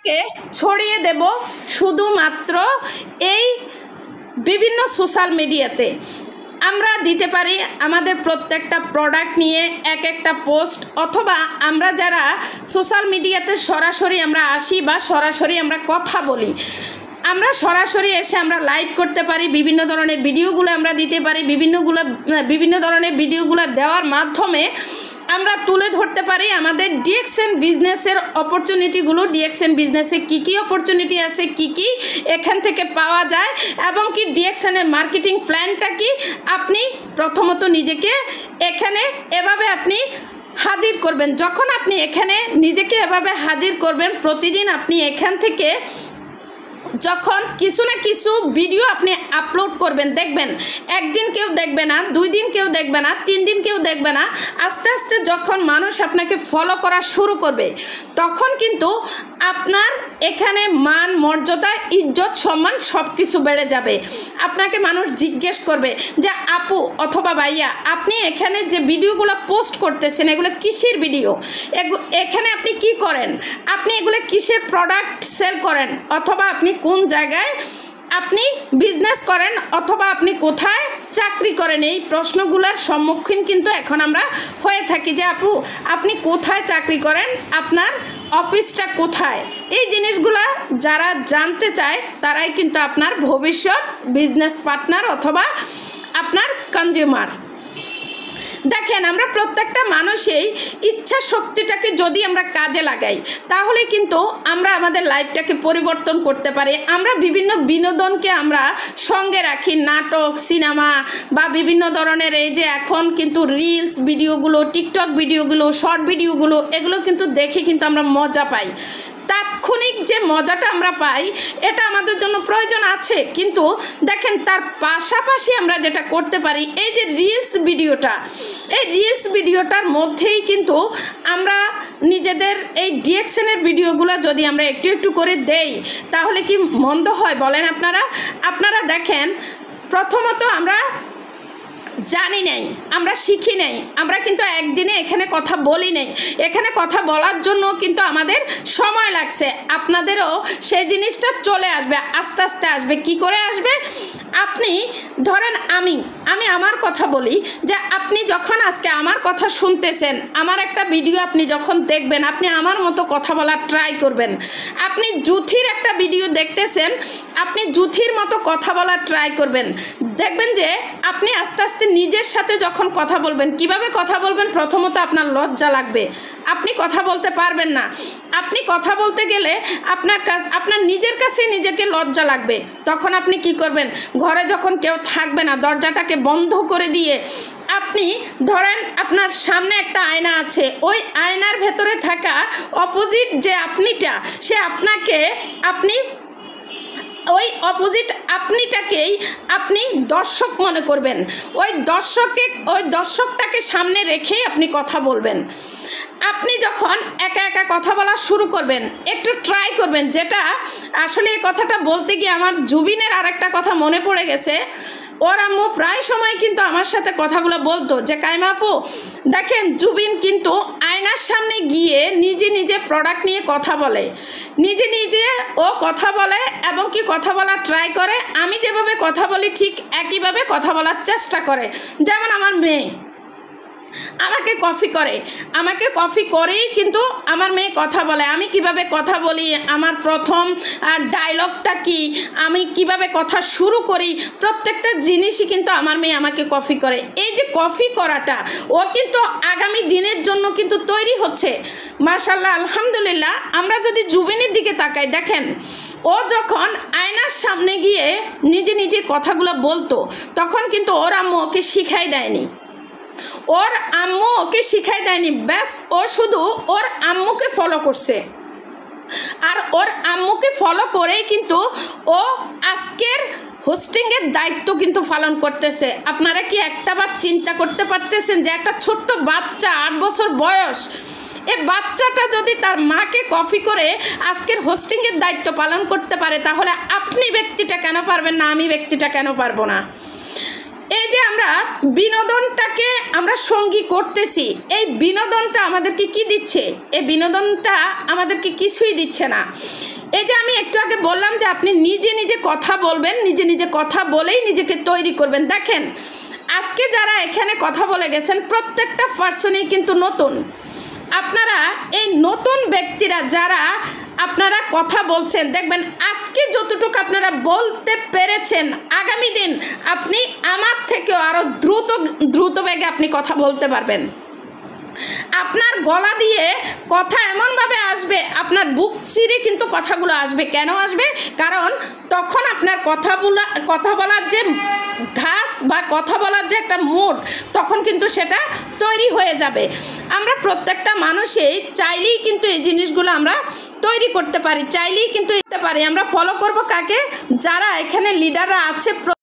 আপনাকে ছড়িয়ে দেব শুধুমাত্র এই বিভিন্ন সোশ্যাল মিডিয়াতে। আমরা দিতে পারি আমাদের প্রত্যেকটা প্রোডাক্ট নিয়ে এক একটা পোস্ট, অথবা আমরা যারা সোশ্যাল মিডিয়াতে সরাসরি আমরা আসি বা সরাসরি আমরা কথা বলি, আমরা সরাসরি এসে আমরা লাইভ করতে পারি, বিভিন্ন ধরনের ভিডিওগুলো আমরা দিতে পারি। বিভিন্ন ধরনের ভিডিওগুলো দেওয়ার মাধ্যমে আমরা তুলে ধরতে পারি আমাদের ডিএক্সএন বিজনেসের অপরচুনিটিগুলো, ডিএক্সএন বিজনেসে কী কী অপরচুনিটি আছে, কী কী এখান থেকে পাওয়া যায়, এবং কি ডিএক্সএনের মার্কেটিং প্ল্যানটা কি। আপনি প্রথমত নিজেকে এখানে এভাবে আপনি হাজির করবেন। যখন আপনি এখানে নিজেকে এভাবে হাজির করবেন, প্রতিদিন আপনি এখান থেকে যখন কিছু না কিছু ভিডিও আপনি আপলোড করবেন, দেখবেন একদিন কেউ দেখবে না, 2 দিন কেউ দেখবে না, 3 দিন কেউ দেখবে না, আস্তে আস্তে যখন মানুষ আপনাকে ফলো করা শুরু করবে, তখন কিন্তু আপনার এখানে মান, মর্যাদা, ইজ্জত, সম্মান সব কিছু বেড়ে যাবে। আপনাকে মানুষ জিজ্ঞেস করবে যে আপু অথবা ভাইয়া, আপনি এখানে যে ভিডিওগুলো পোস্ট করতেছেন এগুলো কিসের ভিডিও, এখানে আপনি কি করেন, আপনি এগুলো কিসের প্রোডাক্ট সেল করেন, অথবা আপনি কোন জায়গায় আপনি বিজনেস করেন, অথবা আপনি কোথায় চাকরি করেন। এই প্রশ্নগুলোর সম্মুখীন কিন্তু এখন আমরা হয়ে থাকি যে আপু আপনি কোথায় চাকরি করেন, আপনার অফিসটা কোথায়। এই জিনিসগুলো যারা জানতে চায় তারাই কিন্তু আপনার ভবিষ্যৎ বিজনেস পার্টনার অথবা আপনার কনজিউমার। দেখেন, আমরা প্রত্যেকটা মানুষই ইচ্ছা শক্তিটাকে যদি আমরা কাজে লাগাই, তাহলে কিন্তু আমরা আমাদের লাইফটাকে পরিবর্তন করতে পারি। আমরা বিভিন্ন বিনোদনকে আমরা সঙ্গে রাখি, নাটক, সিনেমা বা বিভিন্ন ধরনের এই যে এখন কিন্তু রিলস ভিডিওগুলো, টিকটক ভিডিওগুলো, শর্ট ভিডিওগুলো, এগুলো কিন্তু দেখে কিন্তু আমরা মজা পাই। তাৎক্ষণিক যে মজাটা আমরা পাই এটা আমাদের জন্য প্রয়োজন আছে, কিন্তু দেখেন তার পাশাপাশি আমরা যেটা করতে পারি, এই যে রিলস ভিডিওটা, এই রিলস ভিডিওটার মধ্যেই কিন্তু আমরা নিজেদের এই ডিএক্সএনের ভিডিওগুলো যদি আমরা একটু একটু করে দেই, তাহলে কি মন্দ হয় বলেন আপনারা দেখেন, প্রথমত আমরা জানি নাই, আমরা শিখি নাই, আমরা কিন্তু একদিনে এখানে কথা বলি নাই। এখানে কথা বলার জন্য কিন্তু আমাদের সময় লাগছে। আপনাদেরও সেই জিনিসটা চলে আসবে, আস্তে আস্তে আসবে। কি করে আসবে? আপনি ধরেন আমি আমার কথা বলি যে আপনি যখন আজকে আমার কথা শুনতেছেন, আমার একটা ভিডিও আপনি যখন দেখবেন, আপনি আমার মতো কথা বলার ট্রাই করবেন। আপনি জুথির একটা ভিডিও দেখতেছেন, আপনি জুথির মতো কথা বলার ট্রাই করবেন। দেখবেন যে আপনি আস্তে আস্তে নিজের সাথে যখন কথা বলবেন, কিভাবে কথা বলবেন, প্রথমত আপনার লজ্জা লাগবে, আপনি কথা বলতে পারবেন না। আপনি কথা বলতে গেলে আপনার নিজের কাছে নিজেকে লজ্জা লাগবে। তখন আপনি কি করবেন? ঘরে যখন কেউ থাকবে না, দরজাটাকে বন্ধ করে দিয়ে আপনি ধরেন আপনার সামনে একটা আয়না আছে, ওই আয়নার ভেতরে থাকা অপোজিট যে আপনিটা, সে আপনি ওই অপোজিট আপনিটাকেই আপনি দর্শক মনে করবেন। ওই দর্শকটাকে সামনে রেখেই আপনি কথা বলবেন। আপনি যখন একা একা কথা বলা শুরু করবেন, একটু ট্রাই করবেন। যেটা আসলে এই কথাটা বলতে গিয়ে আমার জুবিনের আরেকটা কথা মনে পড়ে গেছে। ওর আম্মু প্রায় সময় কিন্তু আমার সাথে কথাগুলো বলতো যে কাইমা আপু দেখেন, জুবিন কিন্তু আয়নার সামনে গিয়ে নিজে নিজে প্রোডাক্ট নিয়ে কথা বলে, নিজে ও কথা বলে এবং কি কথা বলার ট্রাই করে। আমি যেভাবে কথা বলি ঠিক একইভাবে কথা বলার চেষ্টা করে। যেমন আমার মেয়ে আমাকে কফি করেই কিন্তু আমার মেয়ে কথা বলে। আমি কিভাবে কথা বলি, আমার প্রথম ডায়লগটা কি, আমি কিভাবে কথা শুরু করি, প্রত্যেকটা জিনিসই কিন্তু আমার মেয়ে আমাকে কপি করে। এই যে কপি করাটা, ও কিন্তু আগামী দিনের জন্য কিন্তু তৈরি হচ্ছে। মাশাআল্লাহ, আলহামদুলিল্লাহ। আমরা যদি জুবিনের দিকে তাকাই, দেখেন ও যখন আয়নার সামনে গিয়ে নিজে নিজে কথাগুলো বলতো, তখন কিন্তু ওর আম্মু ওকে শিখাই দেয়নি। ব্যাস ও শুধু ওর আম্মুকে ফলো করছে। আর ওর আম্মুকে ফলো করেই কিন্তু ও আজকের হোস্টিংয়ের দায়িত্ব কিন্তু পালন করতেছে। আপনারা কি একটাবার চিন্তা করতে পারতেছেন যে একটা ছোট্ট বাচ্চা 8 বছর বয়স, এই বাচ্চাটা যদি তার মাকে কপি করে আজকের হোস্টিংয়ের দায়িত্ব পালন করতে পারে, তাহলে আপনি ব্যক্তিটা কেন পারবেন না, আমি ব্যক্তিটা কেন পারবো না? এই যে আমরা বিনোদনটাকে আমরা সঙ্গী করতেছি, এই বিনোদনটা আমাদেরকে কি দিচ্ছে? এই বিনোদনটা আমাদেরকে কিছুই দিচ্ছে না। এই যে আমি একটু আগে বললাম যে আপনি নিজে নিজে কথা বলবেন, নিজে নিজে কথা বলেই নিজেকে তৈরি করবেন। দেখেন আজকে যারা এখানে কথা বলে গেছেন প্রত্যেকটা পার্সনই কিন্তু নতুন। আপনারা এই নতুন ব্যক্তিরা যারা আপনারা কথা বলছেন, দেখবেন আজকে যতটুকু আপনারা বলতে পেরেছেন, আগামী দিন আপনি আমার থেকেও আরও দ্রুত বেগে আপনি কথা বলতে পারবেন। আপনার গলা দিয়ে কথা এমনভাবে আসবে, আপনার বুক চিরে কিন্তু কথাগুলো আসবে। কেন আসবে? কারণ তখন আপনার কথা বলার যে ধাস বা কথা বলার যে একটা মুড, তখন কিন্তু সেটা তৈরি হয়ে যাবে। আমরা প্রত্যেকটা মানুষই চাইলেই কিন্তু এই জিনিসগুলো আমরা তৈরি করতে পারি, চাইলেই কিন্তু করতে পারি। আমরা ফলো করব কাকে? যারা এখানে লিডাররা আছে।